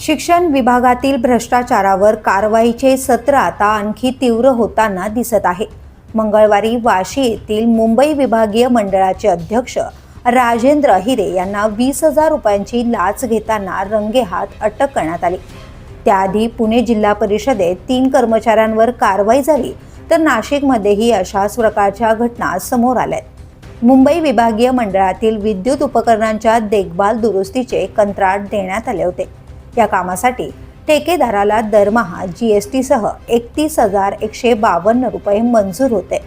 शिक्षण विभागातील भ्रष्टाचारावर कारवाईचे सत्र आता आणखी तीव्र होताना दिसत आहे। मंगळवारी वाशी येथील मुंबई विभागीय मंडळाचे अध्यक्ष राजेंद्र अहिरे यांना 20,000 रुपयांची लाच घेताना रंगेहात अटक करण्यात आली। त्याआधी पुणे जिल्हा परिषदेत 3 कर्मचाऱ्यांवर कारवाई झाली, तर नाशिकमध्येही अशाच प्रकारच्या घटना समोर आल्यात। मुंबई विभागीय मंडळातील विद्युत उपकरणांच्या देखभाल दुरुस्तीचे कंत्राट देण्यात आले होते। या कामासाठी ठेकेदाराला दरमहा GST सह 31,152 रुपये मंजूर होते।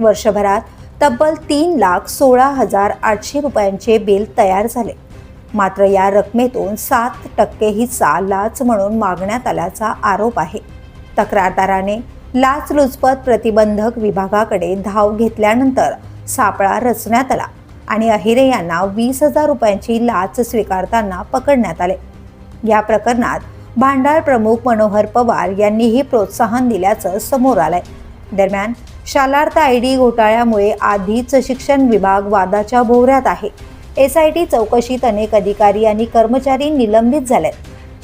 वर्षभरात तब्बल 3,16,800 रुपयांचे बिल तयार झाले। मात्र या रकमेतून 7% हिस्सा लाच म्हणून मागण्यात आल्याचा आरोप आहे। तक्रारदाराने लाचलुचपत प्रतिबंधक विभागाकडे धाव घेतल्यानंतर सापळा रचण्यात आला आणि अहिरे यांना 20,000 रुपयांची लाच स्वीकारताना पकडण्यात आले। या प्रकरणात भांडार प्रमुख मनोहर पवार यांनीही प्रोत्साहन दिल्याचं समोर आलंय। दरम्यान शालार्थ ID घोटाळ्यामुळे आधीच शिक्षण विभाग वादाच्या भोवऱ्यात आहे। SIT चौकशीत अनेक अधिकारी आणि कर्मचारी निलंबित झालेत।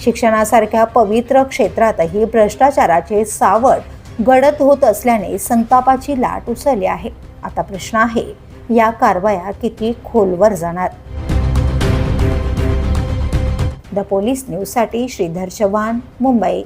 शिक्षणासारख्या पवित्र क्षेत्रातही भ्रष्टाचाराचे सावट गडद होत असल्याने संतापाची लाट उसळली आहे। आता प्रश्न आहे, या कारवाया किती खोलवर जाणार? द पोलीस न्यूजसाठी श्रीधर चव्हाण, मुंबई।